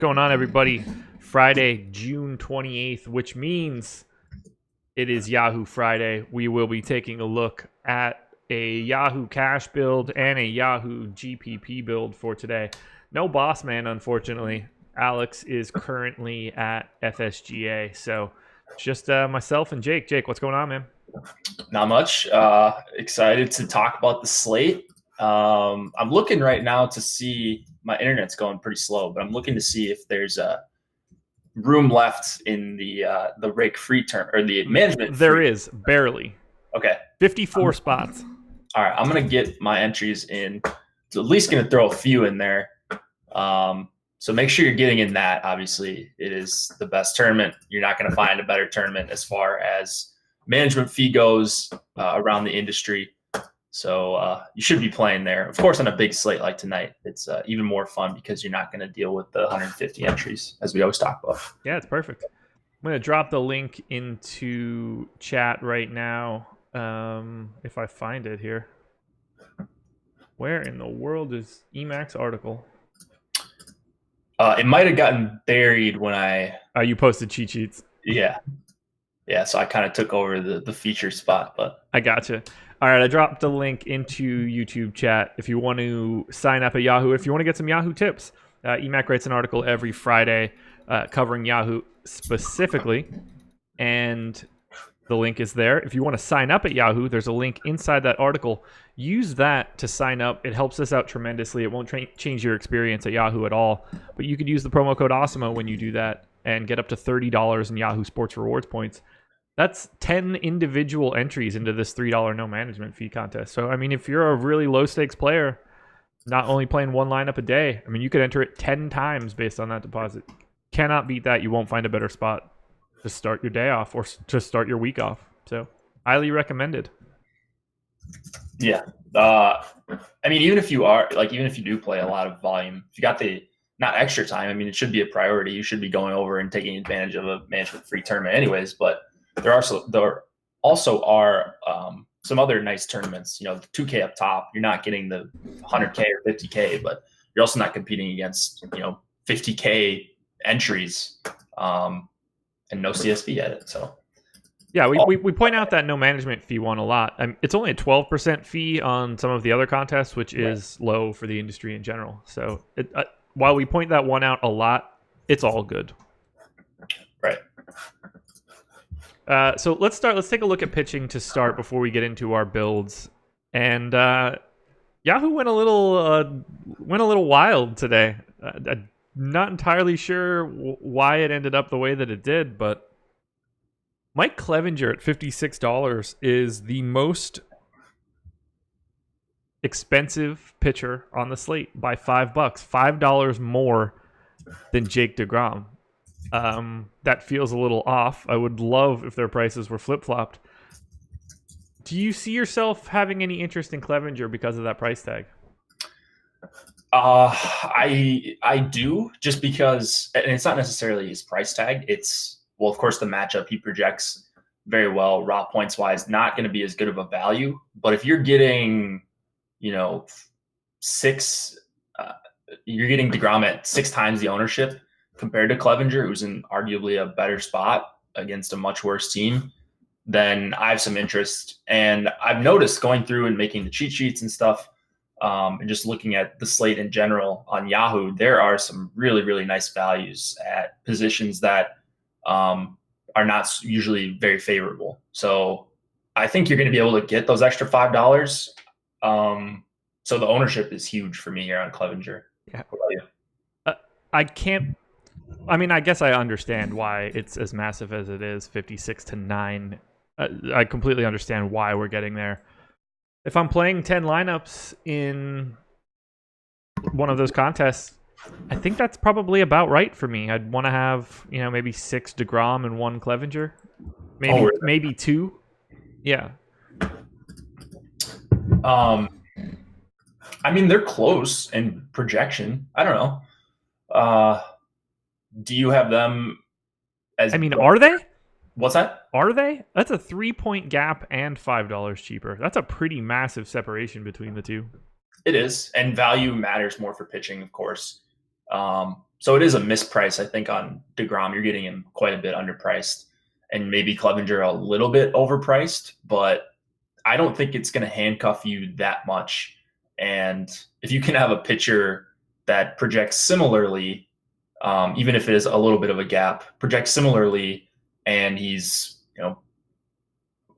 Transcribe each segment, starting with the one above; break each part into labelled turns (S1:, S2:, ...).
S1: Going on, everybody? Friday, June 28th, which means it is Yahoo Friday. We will be taking a look at a Yahoo Cash build and a Yahoo GPP build for today. No boss man, unfortunately. Alex is currently at FSGA, so just myself and Jake. Jake, what's going on, man?
S2: Not much. Excited to talk about the slate. I'm looking right now to see, my internet's going pretty slow, but I'm looking to see if there's a room left in the rake free term or the management.
S1: There is barely.
S2: Okay.
S1: 54 spots.
S2: All right. I'm going to get my entries in. So at least going to throw a few in there. So make sure you're getting in that. Obviously, it is the best tournament. You're not going to find a better tournament as far as management fee goes around the industry. So you should be playing there. Of course, on a big slate like tonight, it's even more fun because you're not going to deal with the 150 entries, as we always talk about.
S1: Yeah, it's perfect. I'm going to drop the link into chat right now, if I find it here. Where in the world is Emacs article?
S2: It might have gotten buried when I...
S1: you posted cheat sheets.
S2: Yeah, so I kind of took over the feature spot, but...
S1: I gotcha. All right, I dropped the link into YouTube chat if you want to sign up at Yahoo. If you want to get some Yahoo tips, Emac writes an article every Friday covering Yahoo specifically, and the link is there. If you want to sign up at Yahoo, there's a link inside that article. Use that to sign up. It helps us out tremendously. It won't change your experience at Yahoo at all, but you could use the promo code AWESOMO when you do that and get up to $30 in Yahoo Sports Rewards points. That's 10 individual entries into this $3 no management fee contest. So, I mean, if you're a really low stakes player, not only playing one lineup a day, I mean, you could enter it 10 times based on that deposit. Cannot beat that. You won't find a better spot to start your day off or to start your week off. So, highly recommended.
S2: Yeah. I mean, even if you do play a lot of volume, if you got not extra time, I mean, it should be a priority. You should be going over and taking advantage of a management free tournament anyways, but there also are some other nice tournaments. You know, the 2K up top, you're not getting the 100K or 50K, but you're also not competing against 50K entries and no CSV at it. So
S1: yeah, we point out that no management fee one a lot. It's only a 12% fee on some of the other contests, which is low for the industry in general. So while we point that one out a lot, it's all good.
S2: Right.
S1: So let's start. Let's take a look at pitching to start before we get into our builds. And Yahoo went a little wild today. I'm not entirely sure why it ended up the way that it did, but Mike Clevenger at $56 is the most expensive pitcher on the slate by $5, $5 more than Jake DeGrom. That feels a little off. I would love if their prices were flip-flopped. Do you see yourself having any interest in Clevenger because of that price tag?
S2: I do, just because, and it's not necessarily his price tag. It's, well, of course, the matchup he projects very well, raw points wise, not going to be as good of a value. But if you're getting, you're getting DeGrom at 6 times the ownership compared to Clevenger, who's in arguably a better spot against a much worse team, then I have some interest. And I've noticed going through and making the cheat sheets and stuff, and just looking at the slate in general on Yahoo, there are some really, really nice values at positions that are not usually very favorable. So I think you're going to be able to get those extra $5. So the ownership is huge for me here on Clevenger.
S1: Yeah. I guess I understand why it's as massive as it is, 56-9. I completely understand why we're getting there. If I'm playing 10 lineups in one of those contests, I think that's probably about right for me. I'd want to have, maybe 6 DeGrom and 1 Clevenger. Maybe 2. Yeah.
S2: I mean, they're close in projection. I don't know. Do you have them as...
S1: are they?
S2: What's that?
S1: Are they? That's a 3-point gap and $5 cheaper. That's a pretty massive separation between the two.
S2: It is. And value matters more for pitching, of course. So it is a misprice, I think, on DeGrom. You're getting him quite a bit underpriced, and maybe Clevenger a little bit overpriced, but I don't think it's going to handcuff you that much. And if you can have a pitcher that projects similarly, even if it is a little bit of a gap, projects similarly, and he's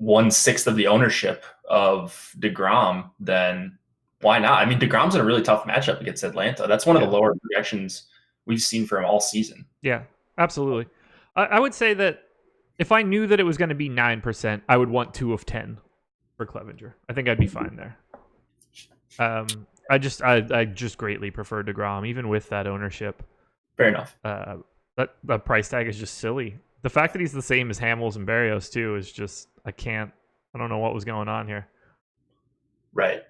S2: 1/6 of the ownership of DeGrom, then why not? I mean, DeGrom's in a really tough matchup against Atlanta. That's one of the lower projections we've seen for him all season.
S1: Yeah, absolutely. I would say that if I knew that it was going to be 9%, I would want 2 of 10 for Clevenger. I think I'd be fine there. I just greatly prefer DeGrom, even with that ownership.
S2: Fair enough.
S1: That price tag is just silly. The fact that he's the same as Hamels and Berrios too is just I don't know what was going on here.
S2: Right.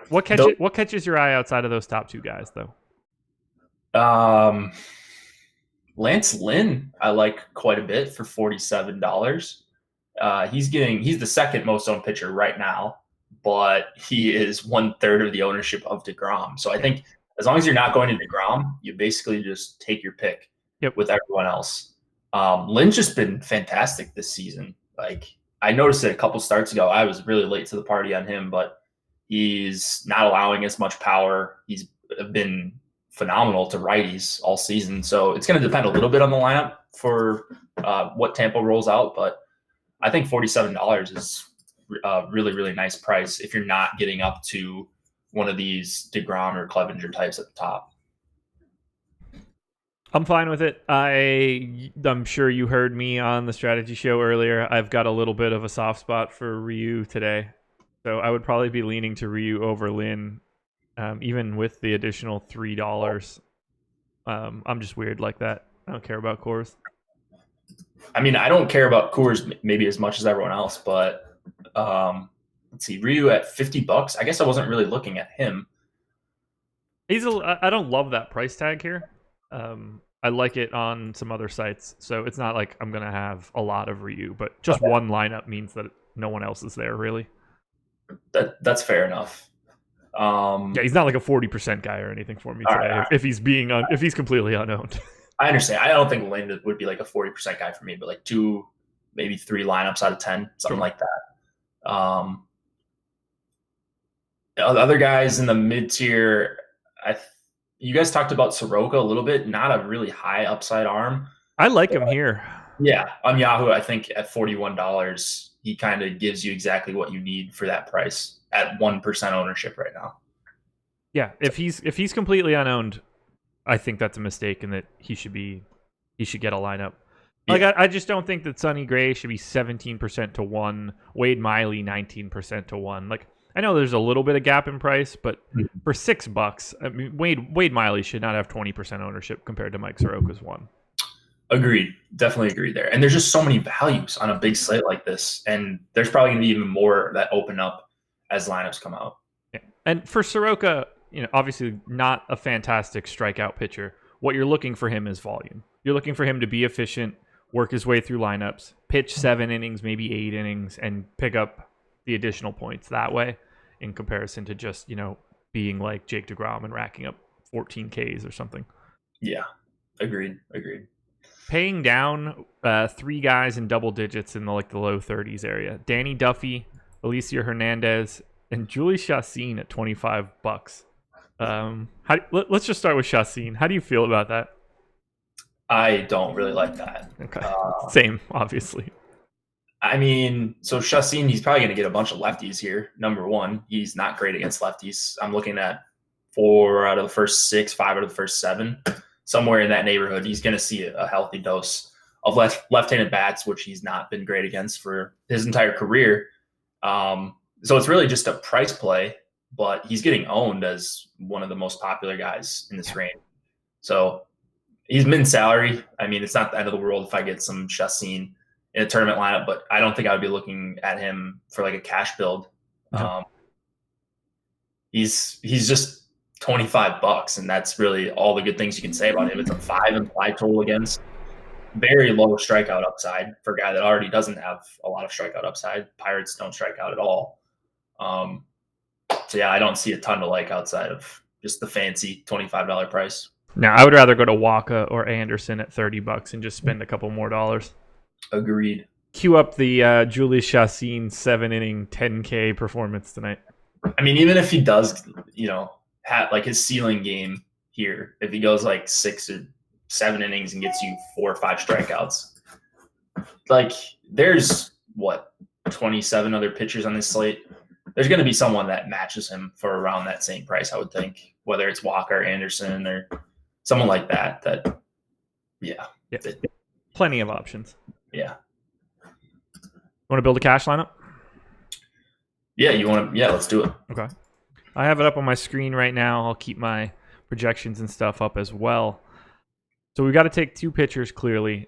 S1: What catches your eye outside of those top 2 guys though?
S2: Lance Lynn, I like quite a bit for $47. He's the second most owned pitcher right now, but he is 1/3 of the ownership of DeGrom. So I think as long as you're not going to DeGrom, you basically just take your pick with everyone else. Lynn's just been fantastic this season. Like I noticed it a couple starts ago. I was really late to the party on him, but he's not allowing as much power. He's been phenomenal to righties all season. So it's going to depend a little bit on the lineup for what Tampa rolls out. But I think $47 is a really, really nice price if you're not getting up to one of these DeGrom or Clevenger types at the top.
S1: I'm fine with it. I'm sure you heard me on the strategy show earlier. I've got a little bit of a soft spot for Ryu today. So I would probably be leaning to Ryu over Lynn, even with the additional $3. I'm just weird like that. I don't care about Coors.
S2: I mean, I don't care about Coors maybe as much as everyone else, but let's see, Ryu at $50. I guess I wasn't really looking at him.
S1: I don't love that price tag here. I like it on some other sites, so it's not like I'm gonna have a lot of Ryu, but just one lineup means that no one else is there really.
S2: That's fair enough.
S1: Yeah, he's not like a 40% guy or anything for me today. Right. If he's completely unowned.
S2: I understand. I don't think Lynn would be like a 40% guy for me, but like 2, maybe 3 lineups out of 10, something like that. The other guys in the mid tier, you guys talked about Soroka a little bit. Not a really high upside arm.
S1: I like him here.
S2: Yeah, on Yahoo, I think at $41, he kind of gives you exactly what you need for that price at 1% ownership right now.
S1: Yeah, if he's completely unowned, I think that's a mistake and that he should get a lineup. Like yeah. I just don't think that Sonny Gray should be 17% to 1, Wade Miley 19% to 1. Like I know there's a little bit of gap in price, but for $6, I mean Wade Miley should not have 20% ownership compared to Mike Soroka's 1.
S2: Agreed. Definitely agree there. And there's just so many values on a big slate like this. And there's probably going to be even more that open up as lineups come out.
S1: Yeah. And for Soroka, obviously not a fantastic strikeout pitcher. What you're looking for him is volume. You're looking for him to be efficient, work his way through lineups, pitch 7 innings, maybe 8 innings, and pick up the additional points that way in comparison to just, being like Jake DeGrom and racking up 14 Ks or something.
S2: Yeah. Agreed.
S1: Paying down 3 guys in double digits in the low 30s area. Danny Duffy, Alicia Hernandez, and Julie Chassin at $25. Let's just start with Chassin. How do you feel about that?
S2: I don't really like that.
S1: Okay. Same, obviously.
S2: I mean, so Chassin, he's probably going to get a bunch of lefties here. Number one, he's not great against lefties. I'm looking at 4 out of the first 6, 5 out of the first 7. Somewhere in that neighborhood, he's going to see a healthy dose of left-handed bats, which he's not been great against for his entire career. So it's really just a price play, but he's getting owned as one of the most popular guys in this range. So he's min salary. I mean, it's not the end of the world if I get some Chassin in a tournament lineup, but I don't think I would be looking at him for like a cash build. No. He's just $25, and that's really all the good things you can say about him. It's a 5 implied total against, very low strikeout upside for a guy that already doesn't have a lot of strikeout upside. Pirates don't strike out at all. So yeah, I don't see a ton to like outside of just the fancy $25 price.
S1: Now, I would rather go to Waka or Anderson at $30 and just spend a couple more dollars.
S2: Agreed.
S1: Cue up the Julius Chassin 7-inning 10K performance tonight.
S2: I mean, even if he does, have like his ceiling game here, if he goes like 6 or 7 innings and gets you 4 or 5 strikeouts, like there's 27 other pitchers on this slate. There's going to be someone that matches him for around that same price, I would think, whether it's Walker, Anderson, or someone like that. Yeah.
S1: Plenty of options.
S2: Yeah.
S1: Want to build a cash lineup?
S2: Yeah, let's do it.
S1: Okay. I have it up on my screen right now. I'll keep my projections and stuff up as well. So we got to take 2 pitchers clearly.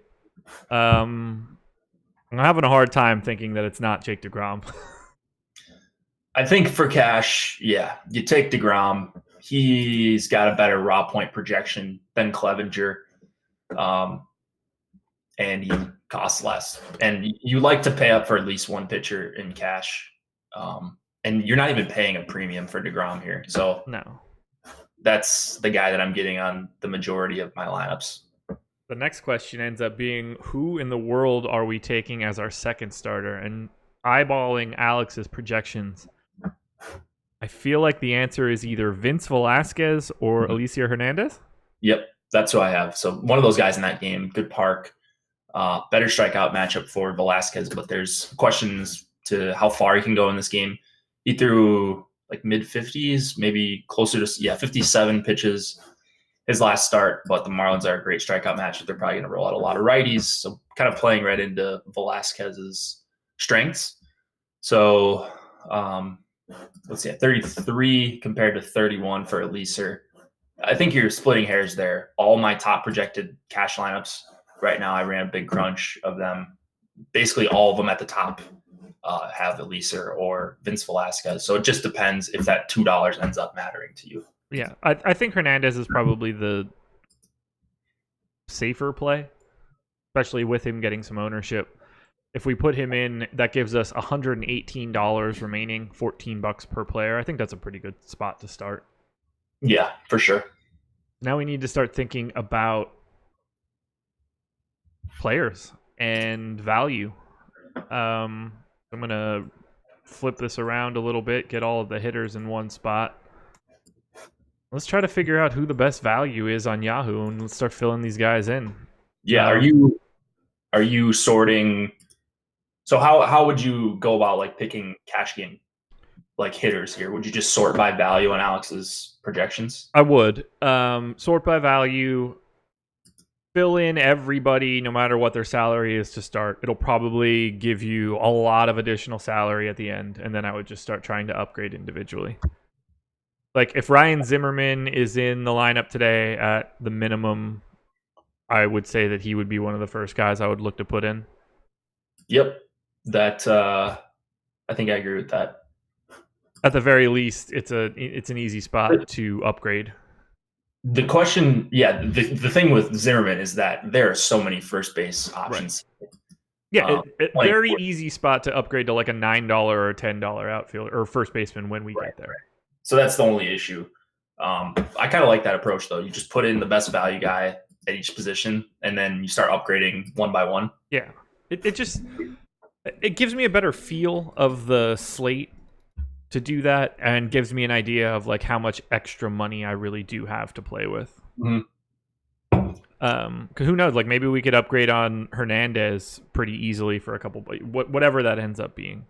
S1: I'm having a hard time thinking that it's not Jake DeGrom.
S2: I think for cash, yeah, you take DeGrom. He's got a better raw point projection than Clevinger, and he costs less. And you like to pay up for at least one pitcher in cash, and you're not even paying a premium for DeGrom here. So
S1: no,
S2: that's the guy that I'm getting on the majority of my lineups.
S1: The next question ends up being, who in the world are we taking as our second starter? And eyeballing Alex's projections, I feel like the answer is either Vince Velasquez or Alicia Hernandez.
S2: Yep, that's who I have. So one of those guys in that game, good park, better strikeout matchup for Velasquez, but there's questions to how far he can go in this game. He threw like mid-50s, maybe closer to 57 pitches his last start, but the Marlins are a great strikeout matchup. They're probably going to roll out a lot of righties, so kind of playing right into Velasquez's strengths. So let's see, 33 compared to 31 for Elieser. I think you're splitting hairs there. All my top projected cash lineups right now, I ran a big crunch of them. Basically, all of them at the top have Elieser or Vince Velasquez. So it just depends if that $2 ends up mattering to you.
S1: Yeah, I think Hernandez is probably the safer play, especially with him getting some ownership. If we put him in, that gives us $118 remaining, $14 per player. I think that's a pretty good spot to start.
S2: Yeah, for sure.
S1: Now we need to start thinking about players and value. I'm going to flip this around a little bit, get all of the hitters in one spot. Let's try to figure out who the best value is on Yahoo, and let's start filling these guys in.
S2: Yeah, are you sorting? So how would you go about like picking cash game like hitters here? Would you just sort by value on Alex's projections?
S1: I would sort by value, fill in everybody no matter what their salary is to start. It'll probably give you a lot of additional salary at the end, and then I would just start trying to upgrade individually. Like if Ryan Zimmerman is in the lineup today at the minimum, I would say that he would be one of the first guys I would look to put in.
S2: Yep. That I think I agree with that.
S1: At the very least, it's an easy spot to upgrade.
S2: The question, the thing with Zimmerman is that there are so many first base options.
S1: Right. Yeah, very easy spot to upgrade to like a $9 or a $10 outfielder or first baseman when we get there. Right.
S2: So that's the only issue. I kind of like that approach, though. You just put in the best value guy at each position, and then you start upgrading one by one.
S1: Yeah, it gives me a better feel of the slate to do that, and gives me an idea of like how much extra money I really do have to play with.
S2: Mm-hmm.
S1: Because who knows? Like maybe we could upgrade on Hernandez pretty easily for a couple, whatever that ends up being.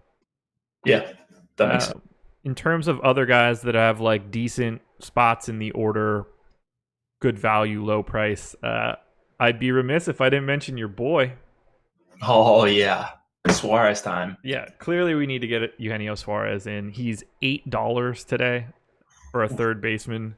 S2: Yeah, that makes sense.
S1: In terms of other guys that have like decent spots in the order, good value, low price, I'd be remiss if I didn't mention your boy.
S2: Oh yeah, Suarez time.
S1: Yeah, clearly we need to get Eugenio Suarez in. He's $8 today for a third baseman,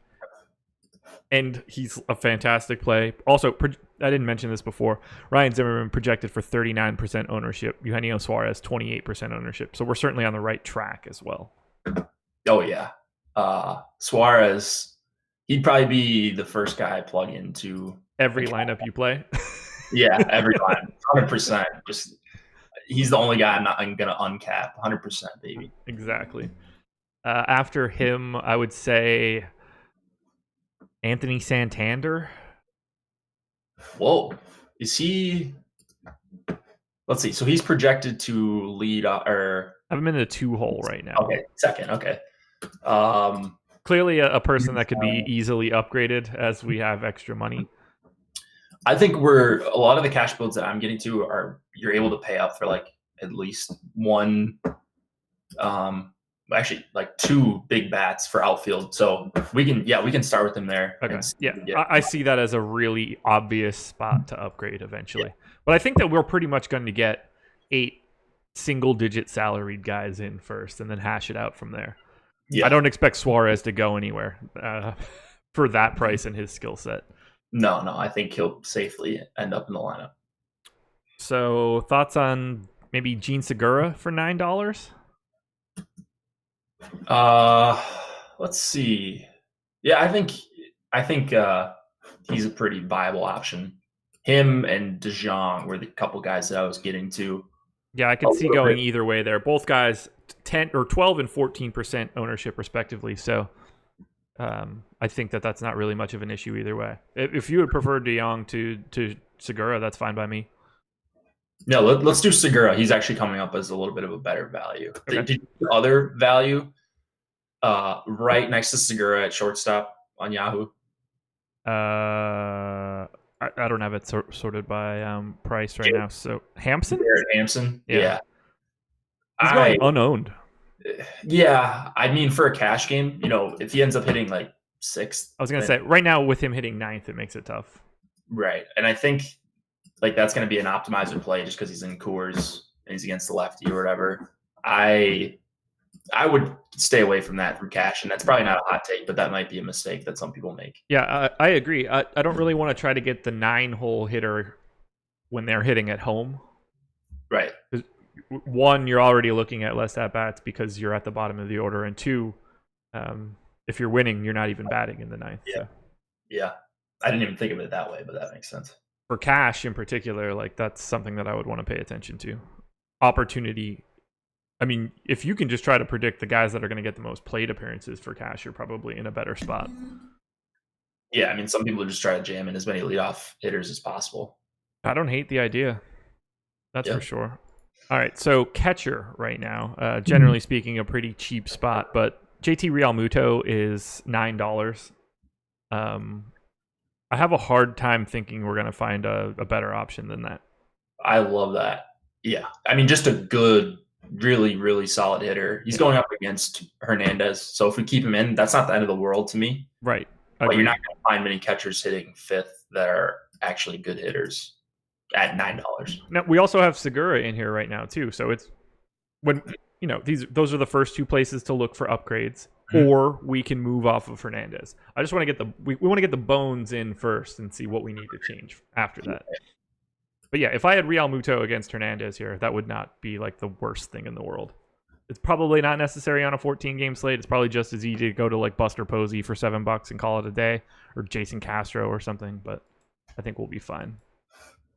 S1: and he's a fantastic play. Also, I didn't mention this before. Ryan Zimmerman projected for 39% ownership. Eugenio Suarez 28% ownership. So we're certainly on the right track as well.
S2: Oh yeah, Suarez. He'd probably be the first guy I plug into
S1: every lineup you play.
S2: Yeah, every line, 100%. Just he's the only guy I'm gonna uncap, 100%, baby.
S1: Exactly. After him, I would say Anthony Santander.
S2: Whoa, is he? Let's see. So he's projected to lead, or
S1: I have him in the 2-hole right now.
S2: okay, second. Okay.
S1: Clearly a person that could be easily upgraded as we have extra money.
S2: I think a lot of the cash builds that I'm getting to are you're able to pay up for like at least one, actually like 2 big bats for outfield. So we can start with him there.
S1: Okay. Yeah, I see that as a really obvious spot to upgrade eventually. Yeah. But I think that we're pretty much going to get 8 single-digit salaried guys in first and then hash it out from there. Yeah. I don't expect Suarez to go anywhere for that price and his skill set.
S2: No, I think he'll safely end up in the lineup.
S1: So thoughts on maybe Gene Segura for $9?
S2: Let's see. Yeah, I think he's a pretty viable option. Him and DeJong were the couple guys that I was getting to.
S1: Yeah, I could see going either way there. Both guys 10 or 12 and 14% ownership respectively. So I think that's not really much of an issue either way. If you would prefer DeJong to Segura, that's fine by me.
S2: No, let's do Segura. He's actually coming up as a little bit of a better value. Okay. Did you do other value right next to Segura at shortstop on Yahoo?
S1: I don't have it sorted by price right now. So Hampson?
S2: Hampson? Yeah.
S1: He's going unowned.
S2: Yeah. I mean, for a cash game, if he ends up hitting like 6th.
S1: I was going to say, right now with him hitting 9th, it makes it tough.
S2: Right. And I think like that's going to be an optimizer play just because he's in Coors and he's against the lefty or whatever. I would stay away from that for cash, and that's probably not a hot take, but that might be a mistake that some people make.
S1: Yeah, I agree. I don't really want to try to get the 9-hole hitter when they're hitting at home.
S2: Right.
S1: One, you're already looking at less at-bats because you're at the bottom of the order, and 2, if you're winning, you're not even batting in the 9th.
S2: Yeah.
S1: So.
S2: Yeah. I didn't even think of it that way, but that makes sense.
S1: For cash in particular, like that's something that I would want to pay attention to. Opportunity. I mean, if you can just try to predict the guys that are going to get the most plate appearances for cash, you're probably in a better spot.
S2: Yeah, I mean, some people just try to jam in as many leadoff hitters as possible.
S1: I don't hate the idea. That's for sure. All right, so catcher right now, generally speaking, a pretty cheap spot, but JT Realmuto is $9. I have a hard time thinking we're going to find a better option than that.
S2: I love that. Yeah. I mean, just a good, really, really solid hitter. He's going up against Hernandez. So if we keep him in, that's not the end of the world to me.
S1: Right.
S2: But you're not going to find many catchers hitting 5th that are actually good hitters at $9.
S1: Now, we also have Segura in here right now, too. So it's when, those are the first 2 places to look for upgrades. Or we can move off of Hernandez. I just want to get we want to get the bones in first and see what we need to change after that. But yeah, if I had Realmuto against Hernandez here, that would not be like the worst thing in the world. It's probably not necessary on a 14-game slate. It's probably just as easy to go to like Buster Posey for $7 and call it a day, or Jason Castro or something. But I think we'll be fine.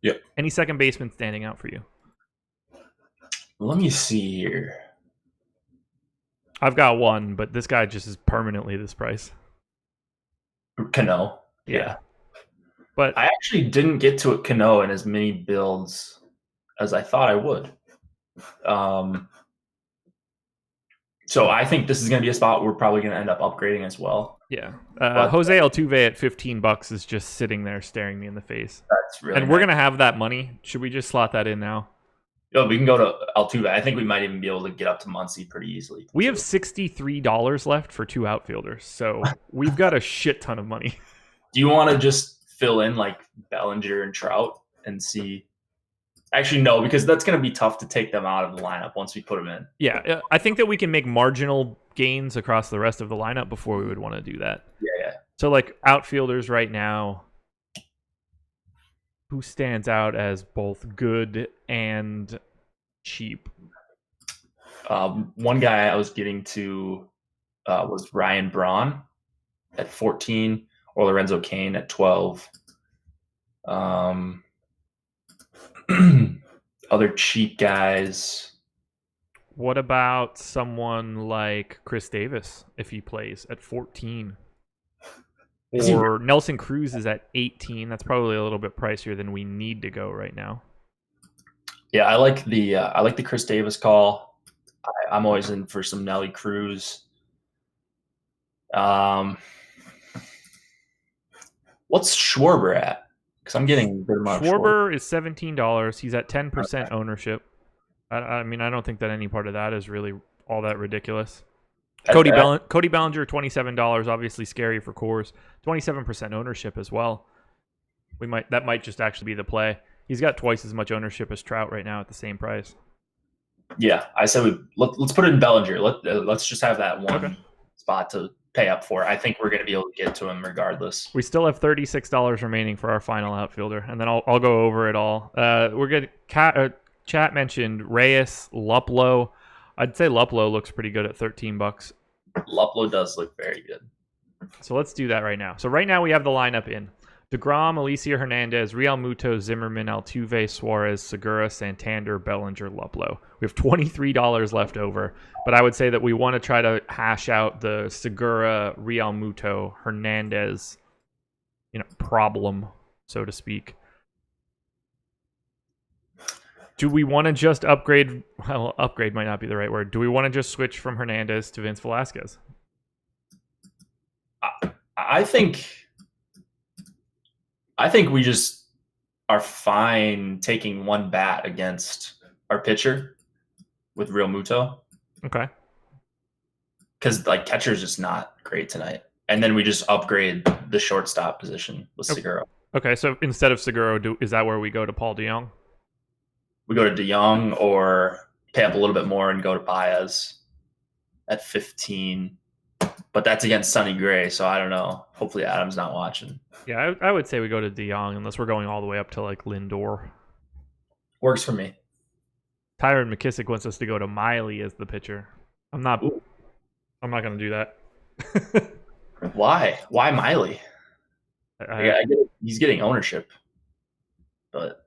S2: Yep.
S1: Any second baseman standing out for you?
S2: Let me see here.
S1: I've got one, but this guy just is permanently this price.
S2: Cano.
S1: Yeah. But
S2: I actually didn't get to a Cano in as many builds as I thought I would. So I think this is going to be a spot we're probably going to end up upgrading as well.
S1: Yeah. Jose Altuve at $15 is just sitting there staring me in the face.
S2: That's really
S1: And we're going to have that money. Should we just slot that in now?
S2: Yo, we can go to Altuve. I think we might even be able to get up to Muncy pretty easily.
S1: We have $63 left for 2 outfielders, so we've got a shit ton of money.
S2: Do you want to just fill in like Bellinger and Trout and see? Actually, no, because that's going to be tough to take them out of the lineup once we put them in.
S1: Yeah, I think that we can make marginal gains across the rest of the lineup before we would want to do that.
S2: Yeah.
S1: So like outfielders right now, who stands out as both good and cheap?
S2: One guy I was getting to was Ryan Braun at 14 or Lorenzo Cain at 12. Other cheap guys.
S1: What about someone like Chris Davis if he plays at 14? Or Nelson Cruz is at 18. That's probably a little bit pricier than we need to go right now.
S2: Yeah, I like the Chris Davis call. I'm always in for some Nelly Cruz. What's Schwarber at? Because I'm getting a good amount of
S1: Schwarber is $17. He's at 10% ownership. I mean, I don't think that any part of that is really all that ridiculous. Cody Bellinger, $27. Obviously scary for Coors. 27% ownership as well. That might just actually be the play. He's got twice as much ownership as Trout right now at the same price.
S2: Yeah, I said let's put it in Bellinger. Let's just have that one spot to pay up for. I think we're going to be able to get to him regardless.
S1: We still have $36 remaining for our final outfielder, and then I'll go over it all. We're good. Chat mentioned Reyes, Luplow. I'd say Luplow looks pretty good at $13.
S2: Luplow does look very good.
S1: So let's do that right now. So right now we have the lineup in. DeGrom, Alicia Hernandez, Real Muto, Zimmerman, Altuve, Suarez, Segura, Santander, Bellinger, Luplow. We have $23 left over, but I would say that we want to try to hash out the Segura, Real Muto, Hernandez, problem, so to speak. Do we want to just upgrade? Well, upgrade might not be the right word. Do we want to just switch from Hernandez to Vince Velasquez?
S2: I think we just are fine taking one bat against our pitcher with Real Muto.
S1: Okay.
S2: Because catcher's just not great tonight. And then we just upgrade the shortstop position with Segura.
S1: Okay, so instead of Segura, is that where we go to Paul DeJong?
S2: We go to DeJong or pay up a little bit more and go to Baez at 15. But that's against Sonny Gray, so I don't know. Hopefully Adam's not watching.
S1: Yeah, I would say we go to DeJong unless we're going all the way up to Lindor.
S2: Works for me.
S1: Tyron McKissick wants us to go to Miley as the pitcher. I'm not going to do that.
S2: Why? Why Miley? I get it. He's getting ownership, but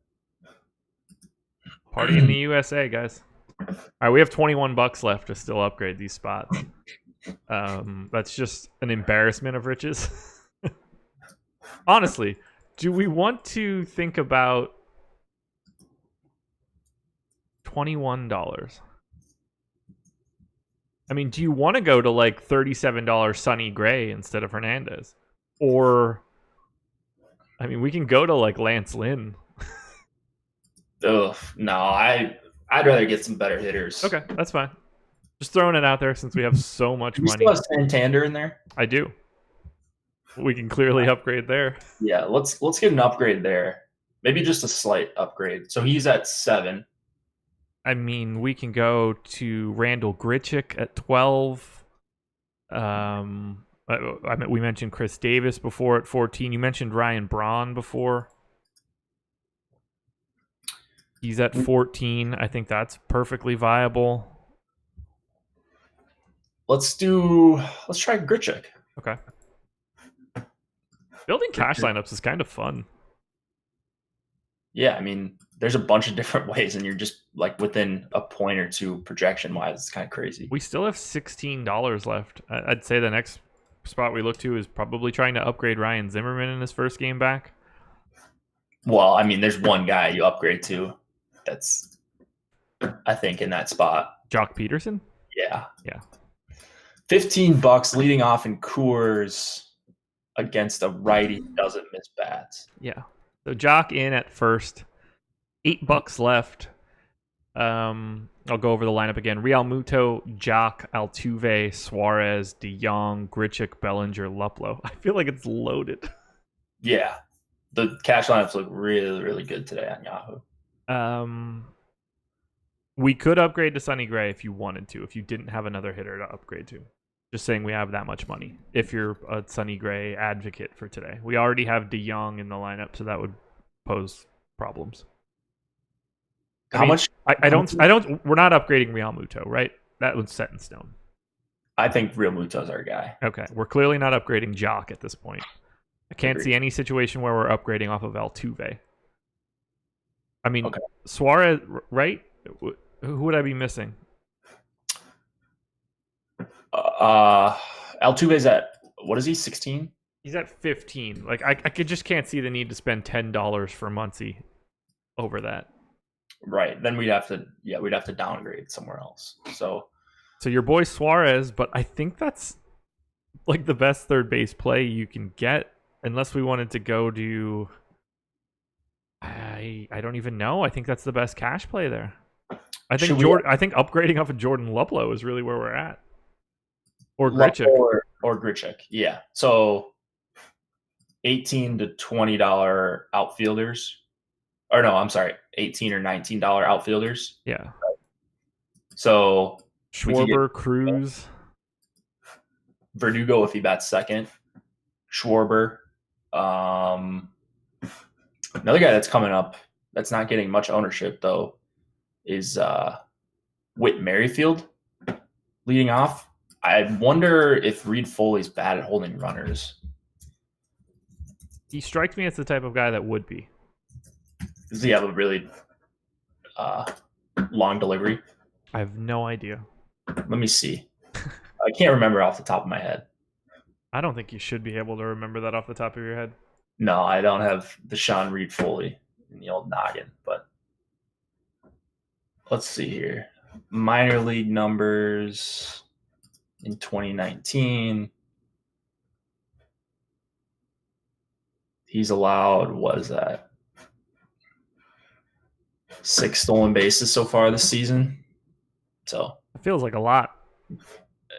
S1: party in the USA, guys. All right, we have $21 left to still upgrade these spots. That's just an embarrassment of riches. Honestly, do we want to think about $21? I mean, do you want to go to $37 Sonny Gray instead of Hernandez? Or, I mean, we can go to Lance Lynn.
S2: Ugh, no, I'd rather get some better hitters.
S1: Okay, that's fine. Just throwing it out there since we have so much money.
S2: You still have Santander in there?
S1: I do. We can clearly upgrade there.
S2: Yeah, let's get an upgrade there. Maybe just a slight upgrade. So he's at 7.
S1: I mean, we can go to Randall Grichuk at 12. We mentioned Chris Davis before at 14. You mentioned Ryan Braun before. He's at 14. I think that's perfectly viable.
S2: Let's try Grichuk.
S1: Okay. Building cash lineups is kind of fun.
S2: Yeah, I mean, there's a bunch of different ways, and you're just within a point or two projection wise. It's kind of crazy.
S1: We still have $16 left. I'd say the next spot we look to is probably trying to upgrade Ryan Zimmerman in his first game back.
S2: Well, I mean, there's one guy you upgrade to. That's, I think, in that spot.
S1: Jock Peterson?
S2: Yeah.
S1: Yeah.
S2: $15 leading off in Coors against a righty who doesn't miss bats.
S1: Yeah. So Jock in at first. $8 left. I'll go over the lineup again. Real Muto, Jock, Altuve, Suarez, DeJong, Grichuk, Bellinger, Luplow. I feel like it's loaded.
S2: Yeah. The cash lineups look really, really good today on Yahoo.
S1: We could upgrade to Sonny Gray if you wanted to, if you didn't have another hitter to upgrade to. Just saying we have that much money. If you're a Sonny Gray advocate for today. We already have DeJong in the lineup, so that would pose problems.
S2: How much?
S1: I don't. We're not upgrading Real Muto, right? That was set in stone.
S2: I think Real Muto's our guy.
S1: Okay, we're clearly not upgrading Jock at this point. I can't see any situation where we're upgrading off of Altuve. I mean, Suarez, right? Who would I be missing?
S2: Altuve's at, what is he, 16?
S1: He's at 15. Like I just can't see the need to spend $10 for Muncy over that.
S2: Right. Then we'd have to downgrade somewhere else. So
S1: your boy Suarez, but I think that's like the best third base play you can get, unless we wanted to go to. I don't even know. I think that's the best cash play there. I think upgrading off of Jordan Luplow is really where we're at. Or Grichuk.
S2: Or Grichuk. Yeah. So $18 to $20 outfielders. Or no, I'm sorry, $18 or $19 outfielders.
S1: Yeah.
S2: So
S1: Schwarber, Cruz,
S2: Verdugo if he bats second. Schwarber. Another guy that's coming up that's not getting much ownership though is Whit Merrifield leading off. I wonder if Reed Foley's bad at holding runners.
S1: He strikes me as the type of guy that would be.
S2: Does he have a really long delivery?
S1: I have no idea.
S2: Let me see. I can't remember off the top of my head.
S1: I don't think you should be able to remember that off the top of your head.
S2: No, I don't have the Sean Reed Foley in the old noggin, but let's see here. Minor league numbers in 2019. He's allowed, what is that? 6 stolen bases so far this season. So
S1: it feels like a lot.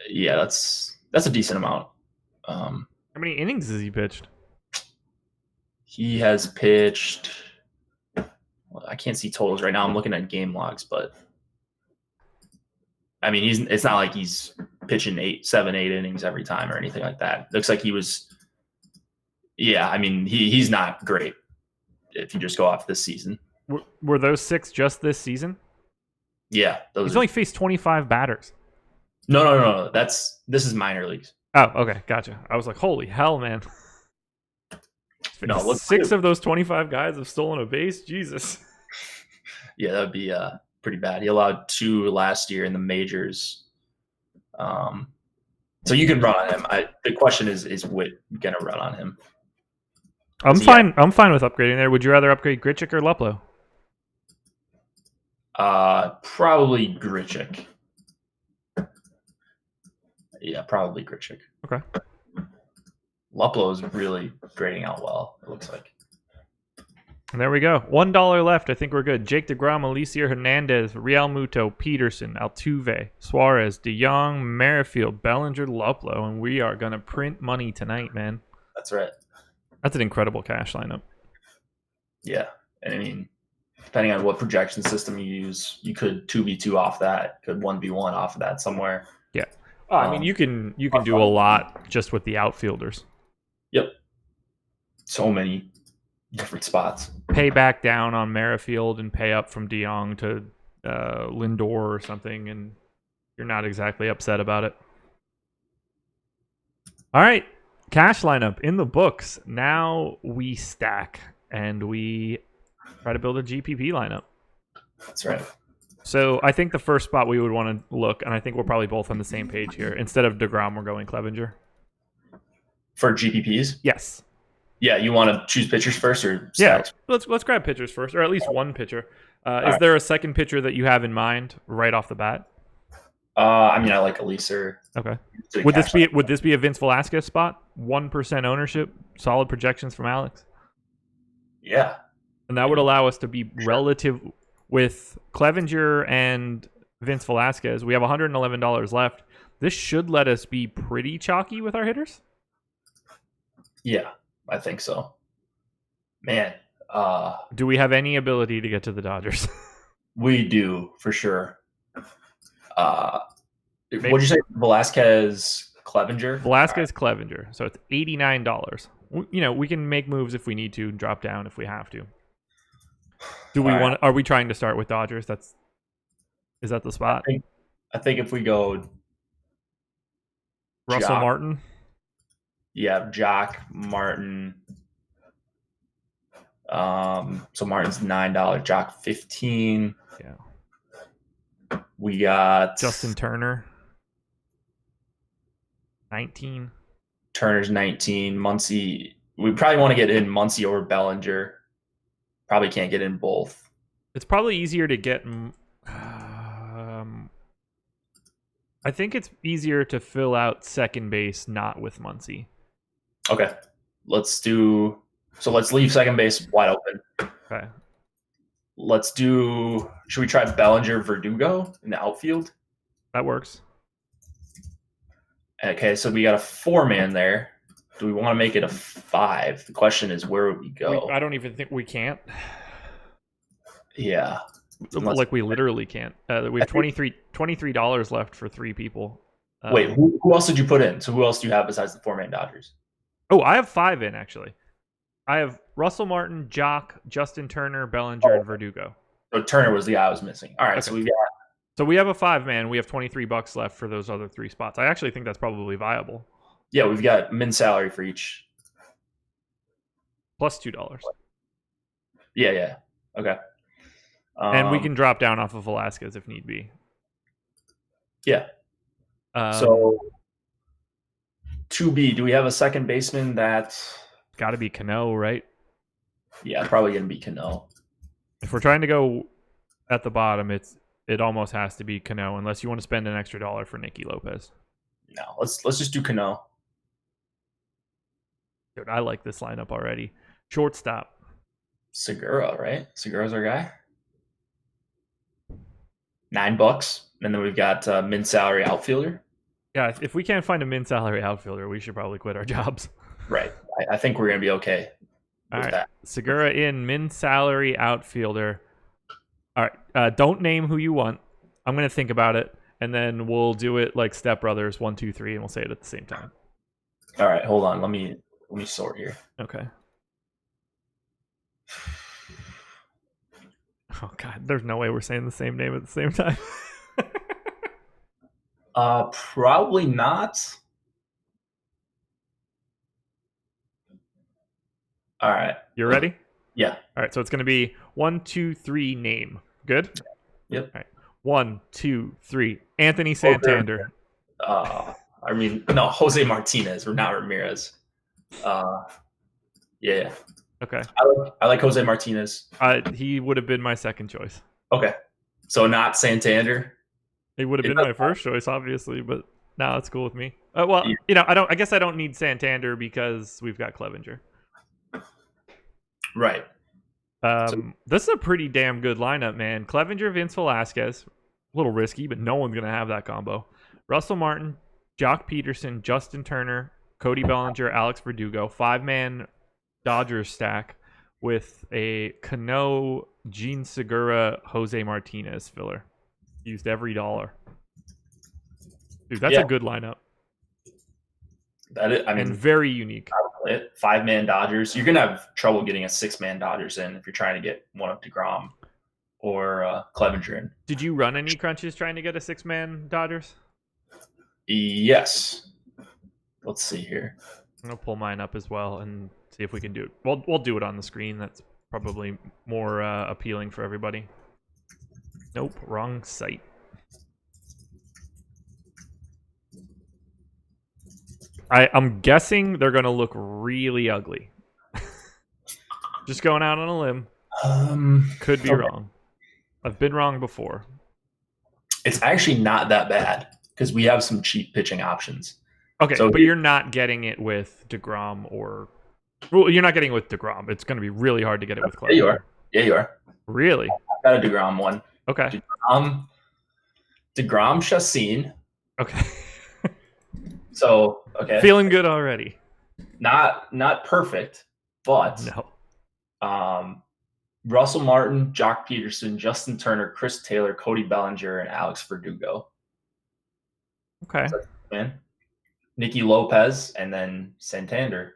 S2: Yeah, that's a decent amount.
S1: How many innings has he pitched?
S2: He has pitched. Well, I can't see totals right now. I'm looking at game logs, but I mean, it's not like he's pitching 7, 8 innings every time or anything like that. Looks like he was. Yeah, I mean, he's not great if you just go off this season.
S1: Were those 6 just this season?
S2: Yeah,
S1: he's only faced 25 batters.
S2: No. This is minor leagues.
S1: Oh, okay, gotcha. I was like, holy hell, man.
S2: No,
S1: 6 of those 25 guys have stolen a base. Jesus.
S2: Yeah, that would be pretty bad. He allowed 2 last year in the majors. So you can run on him. The question is Witt gonna run on him?
S1: I'm fine. I'm fine with upgrading there. Would you rather upgrade Grichuk or Luplow?
S2: Probably Grichuk. Yeah, probably Grichuk.
S1: Okay.
S2: Luplow is really grading out well, it looks like.
S1: And there we go. $1 left. I think we're good. Jake DeGrom, Alicia Hernandez, Real Muto, Peterson, Altuve, Suarez, DeYoung, Merrifield, Bellinger, Luplow, and we are going to print money tonight, man.
S2: That's right.
S1: That's an incredible cash lineup.
S2: Yeah. And I mean, depending on what projection system you use, you could 2v2 off that, could 1v1 off of that somewhere.
S1: Yeah. I mean, you can do a lot just with the outfielders.
S2: Yep. So many different spots.
S1: Pay back down on Merrifield and pay up from DeYoung to Lindor or something, and you're not exactly upset about it. All right. Cash lineup in the books. Now we stack and we try to build a GPP lineup.
S2: That's right.
S1: So I think the first spot we would want to look, and I think we're probably both on the same page here. Instead of DeGrom, we're going Clevinger.
S2: For GPPs?
S1: Yes.
S2: Yeah, you want to choose pitchers first or
S1: stacks? Yeah, let's grab pitchers first, or at least one pitcher. Is there a second pitcher that you have in mind right off the bat?
S2: I mean, I like Elisa.
S1: Okay. Would this be a Vince Velasquez spot? 1% ownership, solid projections from Alex.
S2: Yeah.
S1: And that would allow us to be relative with Clevinger and Vince Velasquez. We have $111 left. This should let us be pretty chalky with our hitters.
S2: Yeah, I think so. Man.
S1: Do we have any ability to get to the Dodgers?
S2: We do, for sure. What'd you say? Velasquez, Clevinger?
S1: Velasquez, Clevinger. So it's $89. You know, we can make moves if we need to, drop down if we have to. Are we trying to start with Dodgers? Is that the spot?
S2: I think if we go
S1: Russell Martin.
S2: Yeah, Jock, Martin. So Martin's $9, Jock $15.
S1: Yeah.
S2: We got
S1: Justin Turner. $19.
S2: Turner's 19. Muncy. We probably want to get in Muncy over Bellinger. Probably can't get in both.
S1: It's probably easier to get. I think it's easier to fill out second base not with Muncy.
S2: Okay. Let's leave second base wide open.
S1: Okay.
S2: Should we try Bellinger Verdugo in the outfield?
S1: That works.
S2: Okay, so we got a 4-man there. Do we want to make it a 5? The question is, where would we go?
S1: I don't even think we can't.
S2: Yeah.
S1: Like we literally can't. We have $23 left for 3 people.
S2: Wait, who else did you put in? So who else do you have besides the 4-man Dodgers?
S1: Oh, I have 5 in, actually. I have Russell Martin, Jock, Justin Turner, Bellinger, and Verdugo.
S2: So Turner was the guy I was missing. All right, okay.
S1: So we have a 5-man. We have $23 left for those other 3 spots. I actually think that's probably viable.
S2: Yeah, we've got min salary for each.
S1: Plus $2.
S2: Yeah. Okay.
S1: And we can drop down off of Velasquez if need be.
S2: Yeah. So 2B, do we have a second baseman that's
S1: got to be Cano, right?
S2: Yeah, probably going to be Cano.
S1: If we're trying to go at the bottom, it almost has to be Cano, unless you want to spend an extra $1 for Nicky Lopez.
S2: No, let's just do Cano.
S1: Dude, I like this lineup already. Shortstop.
S2: Segura, right? Segura's our guy. $9, and then we've got min salary outfielder.
S1: Yeah, if we can't find a min salary outfielder, we should probably quit our jobs.
S2: Right. I think we're going to be okay.
S1: All right. That. Segura in, min salary outfielder. All right. Don't name who you want. I'm going to think about it, and then we'll do it like Step Brothers 1, 2, 3, and we'll say it at the same time.
S2: All right. Hold on. Let me sort here.
S1: Okay. Oh God, there's no way we're saying the same name at the same time.
S2: Probably not. All right.
S1: You ready?
S2: Yeah.
S1: All right. So it's going to be 1, 2, 3, name. Good?
S2: Yep.
S1: All right. 1, 2, 3. Anthony Santander.
S2: Jose Martinez or not Ramirez. Yeah.
S1: Okay.
S2: I like Jose Martinez.
S1: He would have been my second choice.
S2: Okay. So not Santander.
S1: He would have been my first choice, obviously, but now it's cool with me. I guess I don't need Santander because we've got Clevinger.
S2: Right.
S1: This is a pretty damn good lineup, man. Clevinger, Vince Velasquez. A little risky, but no one's going to have that combo. Russell Martin, Jock Peterson, Justin Turner, Cody Bellinger, Alex Verdugo. 5-man Dodgers stack with a Cano, Gene Segura, Jose Martinez filler. Used every dollar. Dude, that's a good lineup. And very unique.
S2: 5-man Dodgers. You're going to have trouble getting a 6-man Dodgers in if you're trying to get one of DeGrom or Clevinger in.
S1: Did you run any crunches trying to get a 6-man Dodgers?
S2: Yes. Let's see here.
S1: I'm going to pull mine up as well and see if we can do it. We'll do it on the screen. That's probably more appealing for everybody. Nope, wrong site. I'm guessing they're going to look really ugly. Just going out on a limb. Could be wrong. I've been wrong before.
S2: It's actually not that bad because we have some cheap pitching options.
S1: Okay, so but you're not getting it with DeGrom or... Well, you're not getting it with DeGrom. It's going to be really hard to get it with Clevinger.
S2: Yeah, you are. Yeah, you are.
S1: Really?
S2: I've got a DeGrom one.
S1: Okay.
S2: DeGrom Chassin.
S1: Okay.
S2: So, okay.
S1: Feeling good already.
S2: Not perfect, but
S1: no.
S2: Russell Martin, Jock Peterson, Justin Turner, Chris Taylor, Cody Bellinger, and Alex Verdugo.
S1: Okay.
S2: Man. Nicky Lopez, and then Santander.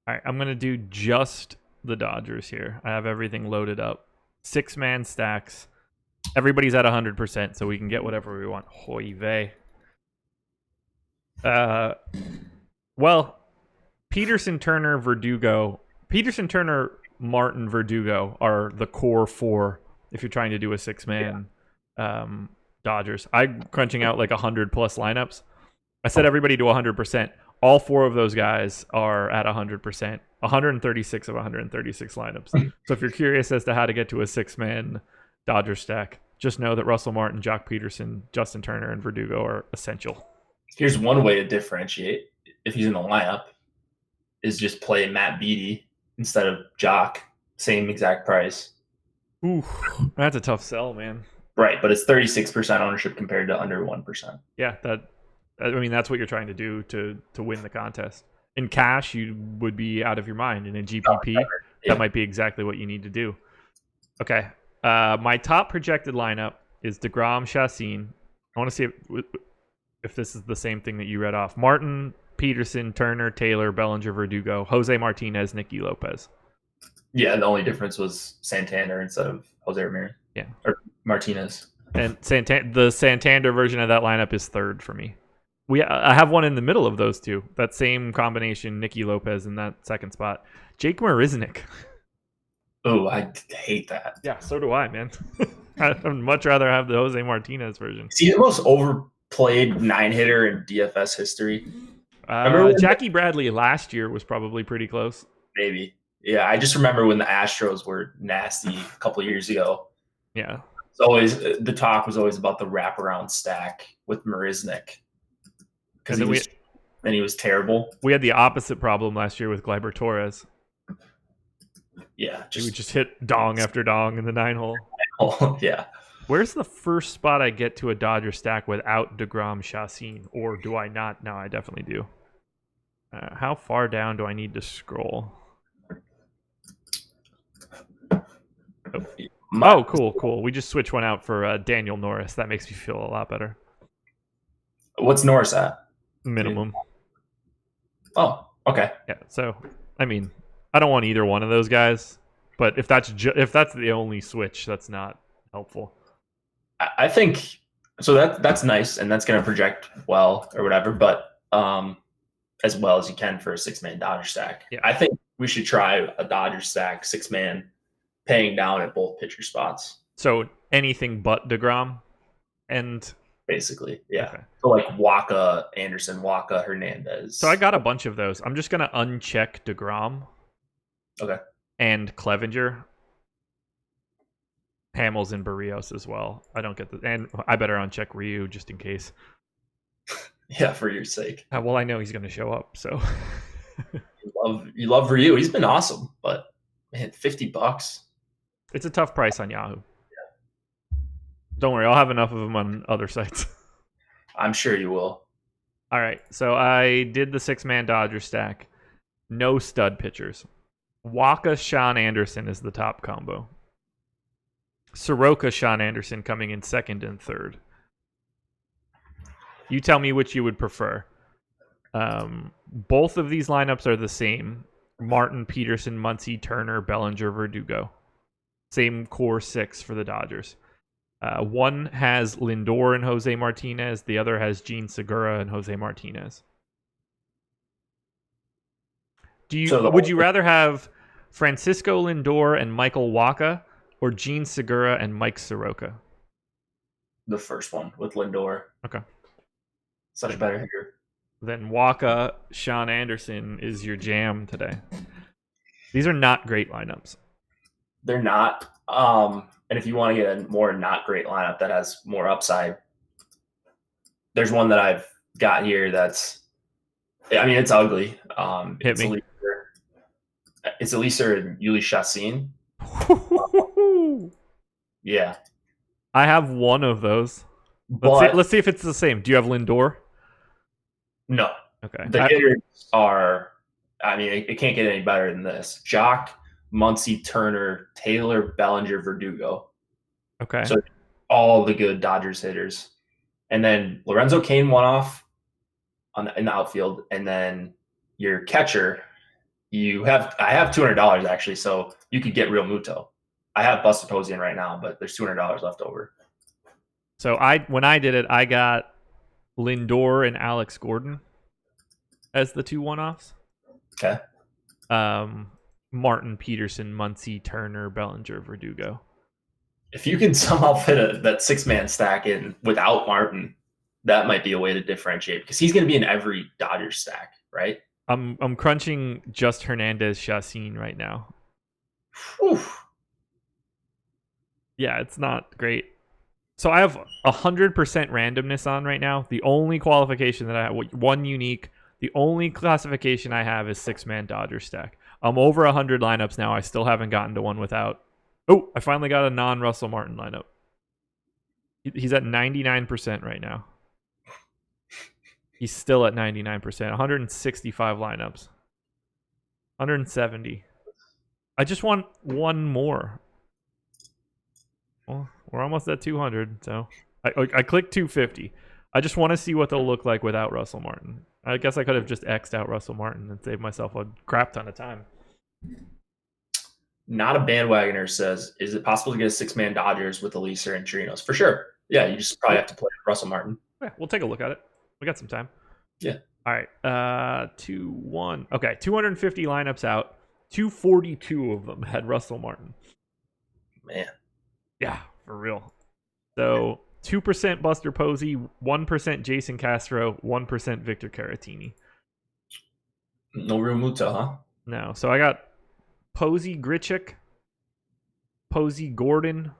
S1: All right, I'm going to do just the Dodgers here. I have everything loaded up. 6-man stacks. Everybody's at 100%, so we can get whatever we want. Hoy vey. Well, Peterson, Turner, Martin, Verdugo are the core 4 if you're trying to do a 6-man Dodgers. I'm crunching out like 100+ lineups. I set everybody to 100%. All four of those guys are at 100%, 136 of 136 lineups. So if you're curious as to how to get to a 6-man Dodger stack, just know that Russell Martin, Jock Peterson, Justin Turner, and Verdugo are essential.
S2: Here's one way to differentiate if he's in the lineup is just play Matt Beattie instead of Jock, same exact price.
S1: Ooh, that's a tough sell, man.
S2: Right, but it's 36% ownership compared to under 1%.
S1: Yeah, that's what you're trying to do to win the contest. In cash, you would be out of your mind. And in GPP, that might be exactly what you need to do. Okay, my top projected lineup is DeGrom, Chacin. I want to see if this is the same thing that you read off. Martin, Peterson, Turner, Taylor, Bellinger, Verdugo, Jose Martinez, Nicky Lopez.
S2: Yeah, the only difference was Santander instead of Jose Ramirez.
S1: Yeah.
S2: Or Martinez.
S1: And the Santander version of that lineup is third for me. I have one in the middle of those two. That same combination, Nicky Lopez in that second spot. Jake Marisnick.
S2: Oh, I hate that.
S1: Yeah, so do I, man. I'd much rather have the Jose Martinez version.
S2: Is he the most overplayed 9-hitter in DFS history?
S1: Jackie Bradley last year was probably pretty close.
S2: Maybe. Yeah, I just remember when the Astros were nasty a couple of years ago.
S1: Yeah.
S2: It's always the talk was always about the wraparound stack with Marisnick. Because he was terrible.
S1: We had the opposite problem last year with Gleyber Torres.
S2: Yeah.
S1: He would just hit dong after dong in the 9-hole.
S2: Oh, yeah.
S1: Where's the first spot I get to a Dodger stack without DeGrom, Chacin? Or do I not? No, I definitely do. How far down do I need to scroll? Oh, cool. We just switched one out for Daniel Norris. That makes me feel a lot better.
S2: What's Norris at?
S1: Minimum.
S2: Oh, okay.
S1: Yeah, so, I mean, I don't want either one of those guys. But if that's the only switch, that's not helpful.
S2: I think so. That's nice, and that's going to project well or whatever. But as well as you can for a 6-man Dodger stack,
S1: yeah.
S2: I think we should try a Dodger stack 6-man, paying down at both pitcher spots.
S1: So anything but DeGrom, and
S2: basically, yeah.
S1: Okay.
S2: So like Waka, Anderson, Waka, Hernandez.
S1: So I got a bunch of those. I'm just gonna uncheck DeGrom.
S2: Okay.
S1: And Clevenger. Hamels and Barrios as well. I don't get and I better uncheck Ryu just in case.
S2: Yeah, for your sake.
S1: Well, I know he's going to show up, so.
S2: you love Ryu. He's been awesome, but man, $50.
S1: It's a tough price on Yahoo. Yeah. Don't worry, I'll have enough of them on other sites.
S2: I'm sure you will.
S1: All right, so I did the 6-man Dodger stack. No stud pitchers. Waka, Sean Anderson is the top combo. Soroka, Sean Anderson coming in second and third. You tell me which you would prefer. Both of these lineups are the same. Martin, Peterson, Muncy, Turner, Bellinger, Verdugo. Same core 6 for the Dodgers. One has Lindor and Jose Martinez. The other has Gene Segura and Jose Martinez. Would you rather have Francisco Lindor and Michael Wacha or Gene Segura and Mike Soroka?
S2: The first one with Lindor.
S1: Okay.
S2: Such a better hitter.
S1: Then Wacha, Sean Anderson is your jam today. These are not great lineups.
S2: They're not. And if you want to get a more not great lineup that has more upside, there's one that I've got here that's, I mean, it's ugly.
S1: Hit me.
S2: It's Elieser and Yuli Chacin. Yeah.
S1: I have one of those. Let's see if it's the same. Do you have Lindor?
S2: No.
S1: Okay.
S2: The hitters are, I mean, it can't get any better than this. Jock, Muncy, Turner, Taylor, Bellinger, Verdugo.
S1: Okay.
S2: So all the good Dodgers hitters. And then Lorenzo Cain won off in the outfield. And then your catcher, I have $200 actually, so you could get Real Muto. I have Buster Posey in right now, but there's $200 left over.
S1: So when I did it, I got Lindor and Alex Gordon as the 2 one-offs.
S2: Okay.
S1: Martin, Peterson, Muncy, Turner, Bellinger, Verdugo.
S2: If you can somehow fit that 6-man stack in without Martin, that might be a way to differentiate because he's going to be in every Dodgers stack. right?
S1: I'm crunching just Hernandez Chacin right now.
S2: Whew.
S1: Yeah, it's not great. So I have 100% randomness on right now. The only qualification that I have, one unique, the only classification I have is 6-man Dodger stack. I'm over 100 lineups now. I still haven't gotten to one without. Oh, I finally got a non-Russell Martin lineup. He's at 99% right now. He's still at 99%. 165 lineups. 170. I just want one more. Well, we're almost at 200, so I clicked 250. I just want to see what they'll look like without Russell Martin. I guess I could have just X'd out Russell Martin and saved myself a crap ton of time.
S2: Not a bandwagoner says, is it possible to get a 6-man Dodgers with Elieser and Chirinos? For sure. Yeah, you just probably have to play Russell Martin.
S1: Yeah, we'll take a look at it. We got some time.
S2: Yeah.
S1: All right. 2-1. Okay, 250 lineups out. 242 of them had Russell Martin.
S2: Man.
S1: Yeah, for real. So 2% Buster Posey, 1% Jason Castro, 1% Victor Caratini.
S2: No real Muto, huh?
S1: No. So I got Posey Grichuk, Posey Gordon.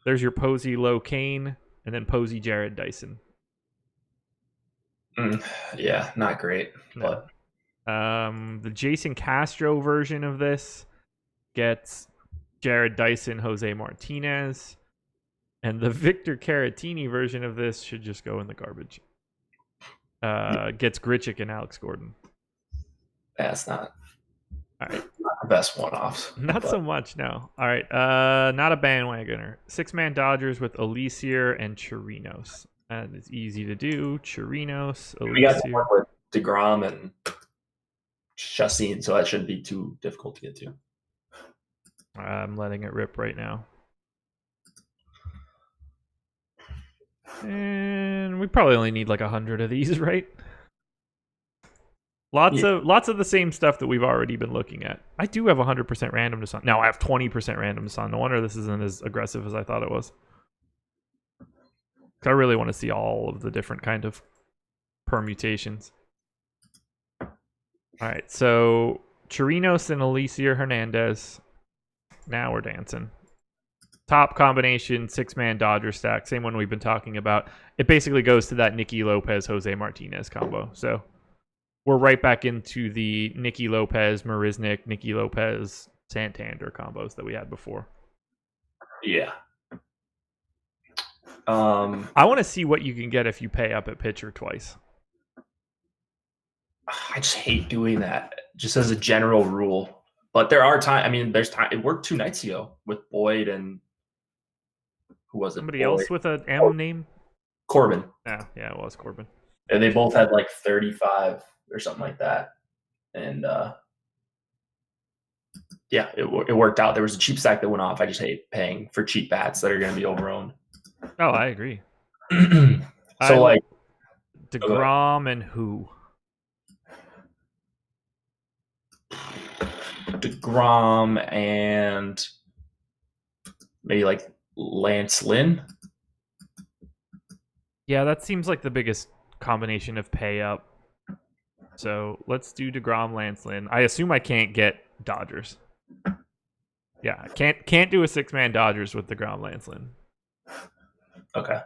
S1: There's your Posey Low Kane, and then Posey Jared Dyson.
S2: Yeah, not great.
S1: No.
S2: But
S1: the Jason Castro version of this gets Jared Dyson, Jose Martinez, and the Victor Caratini version of this should just go in the garbage. Gets Grichuk and Alex Gordon.
S2: That's not,
S1: all right.
S2: Not the best one-offs.
S1: Not so much, no. All right. Not a bandwagoner. 6-man Dodgers with Elieser and Chirinos. And it's easy to do. Chirinos, Elieser.
S2: We got to work with DeGrom and Chacin, so that shouldn't be too difficult to get to.
S1: I'm letting it rip right now. And we probably only need like 100 of these, right? Lots of the same stuff that we've already been looking at. I do have 100% randomness on. Now I have 20% randomness on. No wonder this isn't as aggressive as I thought it was. I really want to see all of the different kind of permutations. All right, so Chirinos and Elieser Hernandez. Now we're dancing. Top combination, 6-man Dodger stack. Same one we've been talking about. It basically goes to that Nicky Lopez, Jose Martinez combo. So we're right back into the Nicky Lopez, Marisnik, Nicky Lopez, Santander combos that we had before.
S2: Yeah.
S1: I want to see what you can get if you pay up at pitcher twice.
S2: I just hate doing that, just as a general rule. But there are times. I mean, there's time. It worked 2 nights ago with Boyd and who was it?
S1: Somebody else with an ammo name?
S2: Corbin.
S1: Yeah, it was Corbin.
S2: And they both had like 35 or something like that. And yeah, it worked out. There was a cheap stack that went off. I just hate paying for cheap bats that are going to be overowned.
S1: Oh, I agree.
S2: So like
S1: DeGrom and who?
S2: DeGrom and maybe like Lance Lynn.
S1: Yeah, that seems like the biggest combination of pay up. So let's do DeGrom, Lance Lynn. I assume I can't get Dodgers. Yeah, I can't do a 6-man Dodgers with DeGrom, Lance Lynn.
S2: Okay.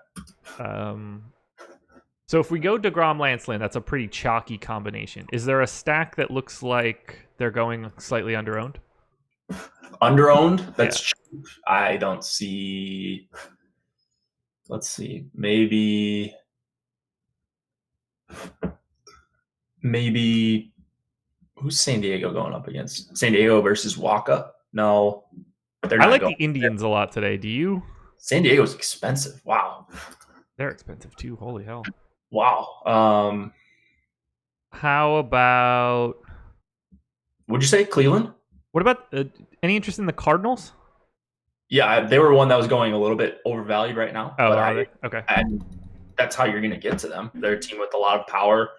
S1: So if we go DeGrom, Lance Lynn, that's a pretty chalky combination. Is there a stack that looks like they're going slightly underowned?
S2: Underowned? That's cheap. I don't see. Let's see. Maybe who's San Diego going up against? San Diego versus Waka? No.
S1: I like the Indians a lot today. Do you?
S2: San Diego's expensive. Wow.
S1: They're expensive too. Holy hell.
S2: Wow.
S1: How about...
S2: Would you say Cleveland?
S1: What about any interest in the Cardinals?
S2: Yeah, they were one that was going a little bit overvalued right now.
S1: Oh, are they? Okay.
S2: And that's how you're going to get to them. They're a team with a lot of power,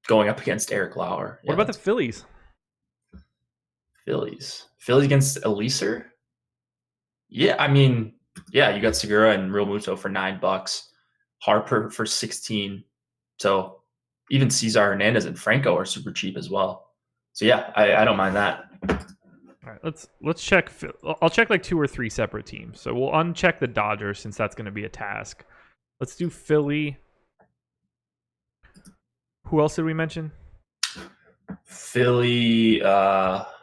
S2: going up against Eric Lauer.
S1: What about the Phillies?
S2: Phillies against Elieser? Yeah, I mean, yeah, you got Segura and Real Muto for $9, Harper for 16. So even Cesar Hernandez and Franco are super cheap as well. So yeah, I don't mind that.
S1: All right, let's check. I'll check like 2 or 3 separate teams. So we'll uncheck the Dodgers since that's going to be a task. Let's do Philly. Who else did we mention?
S2: Philly,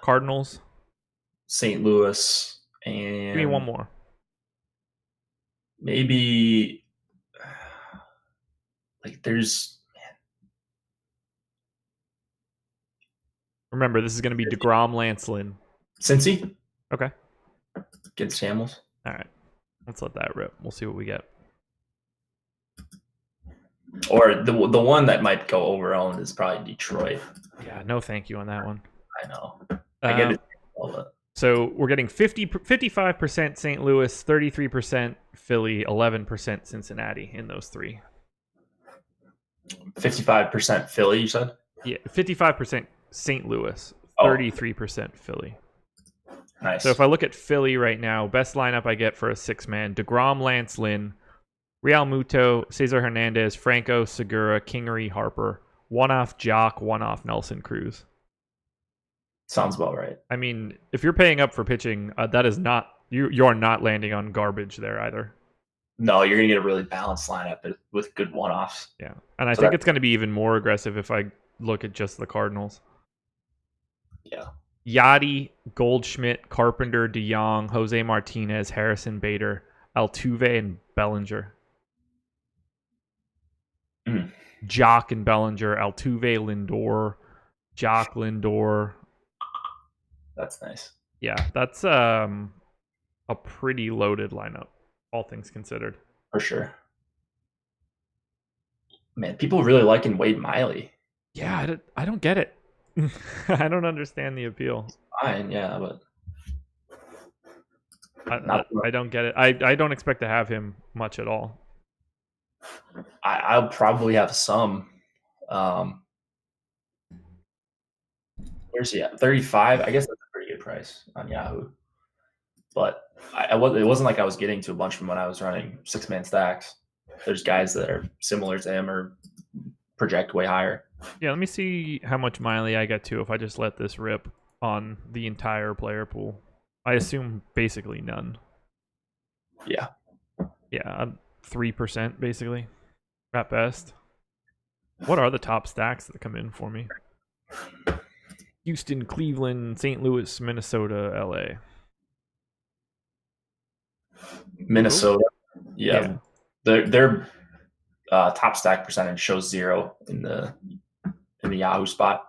S1: Cardinals.
S2: St. Louis, and
S1: Give me one more.
S2: Maybe like there's.
S1: Remember, this is going to be DeGrom, Lance Lynn.
S2: Cincy?
S1: Okay.
S2: Against Hamels?
S1: All right. Let's let that rip. We'll see what we get.
S2: Or the one that might go over owned is probably Detroit.
S1: Yeah, no thank you on that one.
S2: I know. I get it.
S1: So we're getting 55% St. Louis, 33% Philly, 11% Cincinnati in those 3.
S2: 55% Philly, you said?
S1: Yeah, 55% St. Louis, 33% Philly.
S2: Nice.
S1: So if I look at Philly right now, best lineup I get for a 6-man, DeGrom, Lance Lynn, Real Muto, Cesar Hernandez, Franco, Segura, Kingery, Harper, one-off Jock, one-off Nelson Cruz.
S2: Sounds about right.
S1: I mean, if you're paying up for pitching, that is not you're not landing on garbage there either.
S2: No, you're gonna get a really balanced lineup with good one-offs.
S1: Yeah, and I think it's going to be even more aggressive if I look at just the Cardinals.
S2: Yeah.
S1: Yachty, Goldschmidt, Carpenter, DeYoung, Jose Martinez, Harrison Bader, Altuve, and Bellinger. Jock and Bellinger, Altuve, Lindor, Jock, Lindor.
S2: That's nice.
S1: Yeah, that's a pretty loaded lineup, all things considered.
S2: For sure. Man, people really liking Wade Miley.
S1: Yeah, I don't get it. I don't understand the appeal.
S2: Fine, yeah, but
S1: I don't get it. I don't expect to have him much at all.
S2: I'll probably have some. Where's he at? 35. I guess that's a pretty good price on Yahoo. But it wasn't like I was getting to a bunch from when I was running 6-man stacks. There's guys that are similar to him or project way higher.
S1: Yeah, let me see how much Miley I get to if I just let this rip on the entire player pool. I assume basically none.
S2: Yeah.
S1: Yeah, 3% basically at best. What are the top stacks that come in for me? Houston, Cleveland, St. Louis, Minnesota, LA.
S2: Minnesota. Yeah. Their top stack percentage shows 0 in the Yahoo spot.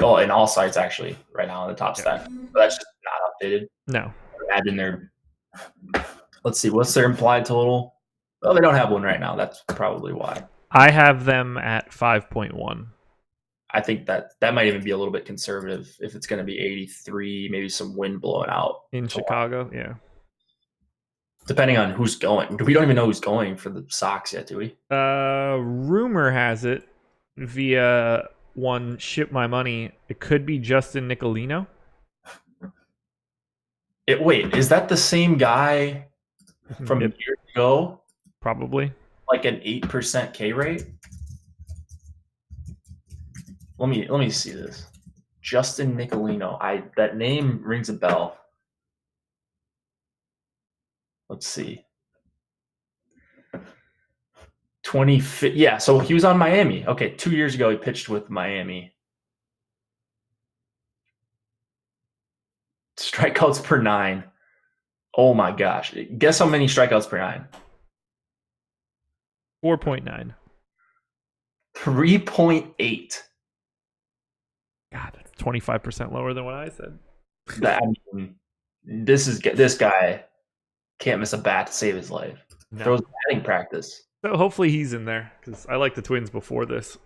S2: Oh, in all sites actually right now on the top stack. But that's just not updated.
S1: No.
S2: Imagine their. Let's see, what's their implied total? Well, they don't have one right now. That's probably why.
S1: I have them at 5.1.
S2: I think that might even be a little bit conservative if it's going to be 83, maybe some wind blowing out.
S1: In Chicago, yeah.
S2: Depending on who's going. We don't even know who's going for the Sox yet, do we?
S1: Rumor has it via one Ship My Money, it could be Justin Nicolino.
S2: Wait, is that the same guy from years ago?
S1: Probably.
S2: Like an 8% K rate? Let me see this. Justin Nicolino. That name rings a bell. Let's see. 25. Yeah, so he was on Miami. Okay, 2 years ago he pitched with Miami. Strikeouts per 9. Oh my gosh. Guess how many strikeouts per 9?
S1: 4.9.
S2: 3.8.
S1: God, that's 25% lower than what I said.
S2: This guy can't miss a bat to save his life.
S1: No.
S2: Throws batting practice.
S1: So hopefully he's in there because I like the Twins before this.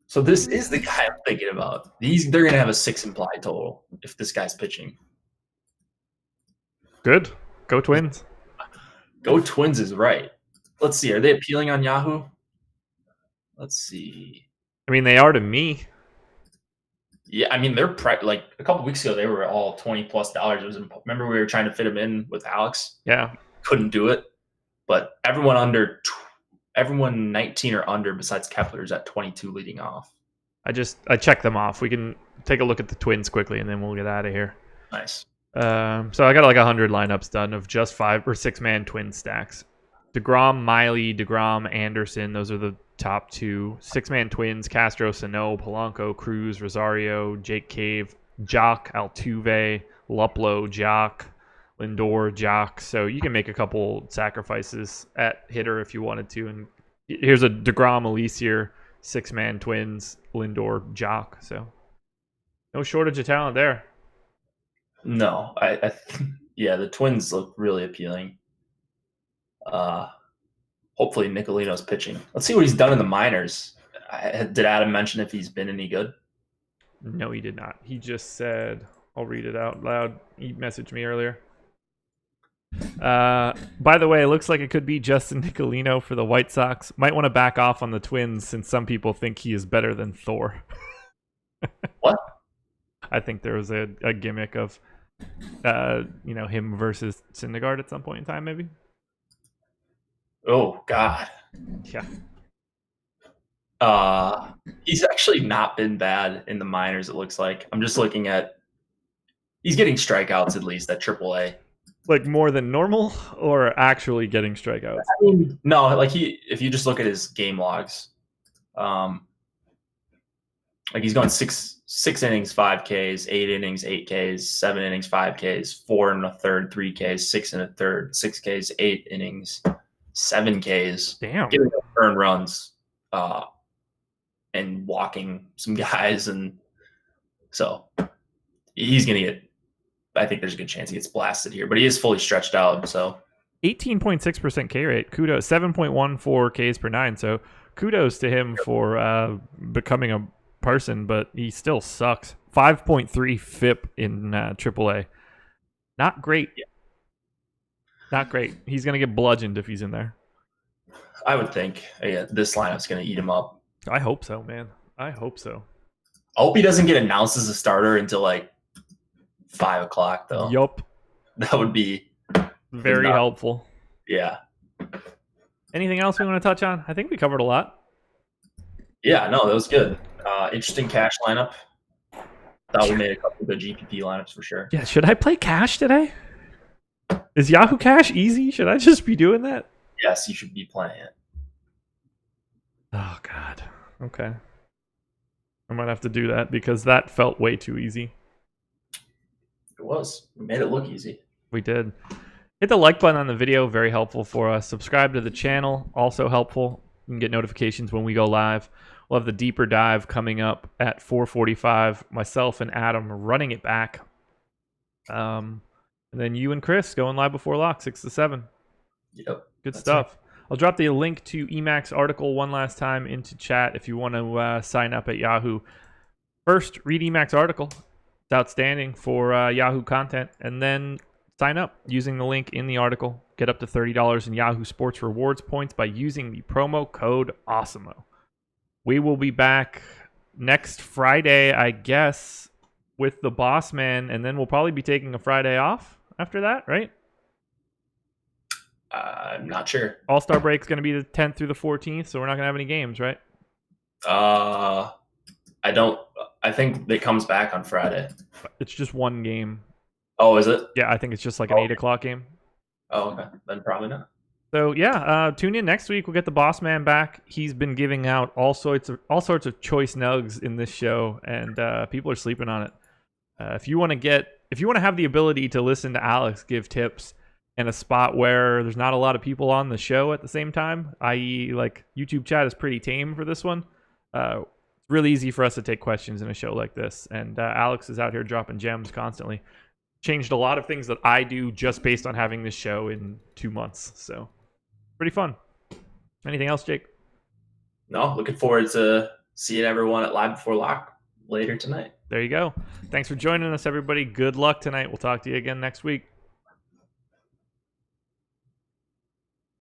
S2: So this is the guy I'm thinking about. They're going to have a 6 implied total if this guy's pitching.
S1: Good. Go Twins.
S2: Go Twins is right. Let's see. Are they appealing on Yahoo? Let's see.
S1: I mean, they are to me.
S2: Yeah, I mean, they're like a couple weeks ago, they were all $20+. Remember we were trying to fit them in with Alex?
S1: Yeah.
S2: Couldn't do it. But everyone under everyone 19 or under besides Kepler's at 22 leading off.
S1: I checked them off. We can take a look at the Twins quickly, and then we'll get out of here.
S2: Nice.
S1: So I got like 100 lineups done of just 5 or 6 man twin stacks. DeGrom, Miley, DeGrom, Anderson. Those are the top 2. 6 man twins: Castro, Sano, Polanco, Cruz, Rosario, Jake Cave, Jock, Altuve, Luplow, Jock, Lindor, Jock. So you can make a couple sacrifices at hitter if you wanted to. And here's a DeGrom, Elisier, 6 man twins, Lindor, Jock. So no shortage of talent there.
S2: No, yeah, the Twins look really appealing. Hopefully Nicolino's pitching. Let's see what he's done in the minors. Did Adam mention if he's been any good?
S1: No, he did not. He just said, I'll read it out loud. He messaged me earlier. By the way, it looks like it could be Justin Nicolino for the White Sox. Might want to back off on the Twins since some people think he is better than Thor.
S2: What?
S1: I think there was a gimmick of him versus Syndergaard at some point in time, maybe.
S2: Oh God.
S1: Yeah.
S2: He's actually not been bad in the minors, it looks like. I'm just looking at he's getting strikeouts at least at AAA.
S1: Like more than normal, or actually getting strikeouts?
S2: I mean, no, like if you just look at his game logs, like he's going six innings, 5 Ks, 8 innings, 8 Ks, 7 innings, 5 Ks, 4 1/3, 3 Ks, 6 1/3, 6 Ks, 8 innings, 7 Ks.
S1: Damn.
S2: Getting earned runs, and walking some guys, and so he's gonna get. I think there's a good chance he gets blasted here, but he is fully stretched out. So
S1: 18.6% K rate. Kudos. 7.14 Ks per 9. So kudos to him for becoming a person, but he still sucks. 5.3 FIP in AAA. Not great.
S2: Yeah.
S1: Not great. He's gonna get bludgeoned if he's in there.
S2: I would think this lineup's gonna eat him up.
S1: I hope so, man. I hope so.
S2: I hope he doesn't get announced as a starter until like 5 o'clock, though.
S1: Yup.
S2: That would be
S1: very helpful.
S2: Yeah.
S1: Anything else we want to touch on? I think we covered a lot.
S2: Yeah, no, that was good. Interesting cash lineup. Thought we made a couple good GPP lineups for sure.
S1: Yeah, should I play cash today? Is Yahoo Cash easy? Should I just be doing that?
S2: Yes, you should be playing it.
S1: Oh, God. Okay. I might have to do that because that felt way too easy.
S2: It was. We made it look easy.
S1: We did. Hit the like button on the video. Very helpful for us. Subscribe to the channel. Also helpful. You can get notifications when we go live. We'll have the deeper dive coming up at 4:45. Myself and Adam running it back. And then you and Chris going live before lock, 6 to 7.
S2: Yep.
S1: Good stuff. Right. I'll drop the link to Emacs article one last time into chat if you want to sign up at Yahoo. First, read Emacs article. It's outstanding for Yahoo content. And then sign up using the link in the article. Get up to $30 in Yahoo Sports Rewards points by using the promo code AWESOMO. We will be back next Friday, I guess, with the Boss Man. And then we'll probably be taking a Friday off after that, right?
S2: I'm not sure.
S1: All-Star break's going to be the 10th through the 14th, so we're not going to have any games, right?
S2: I think it comes back on Friday.
S1: It's just one game.
S2: Oh, is it?
S1: Yeah, I think it's just like an 8 o'clock game.
S2: Oh, okay. Then probably not.
S1: So, yeah, tune in next week. We'll get the Boss Man back. He's been giving out all sorts of choice nugs in this show, and people are sleeping on it. If you want to have the ability to listen to Alex give tips in a spot where there's not a lot of people on the show at the same time, i.e. like YouTube chat is pretty tame for this one. It's really easy for us to take questions in a show like this. And Alex is out here dropping gems constantly. Changed a lot of things that I do just based on having this show in 2 months. So pretty fun. Anything else, Jake?
S2: No, looking forward to seeing everyone at Live Before Lock later tonight.
S1: There you go. Thanks for joining us, everybody. Good luck tonight. We'll talk to you again next week.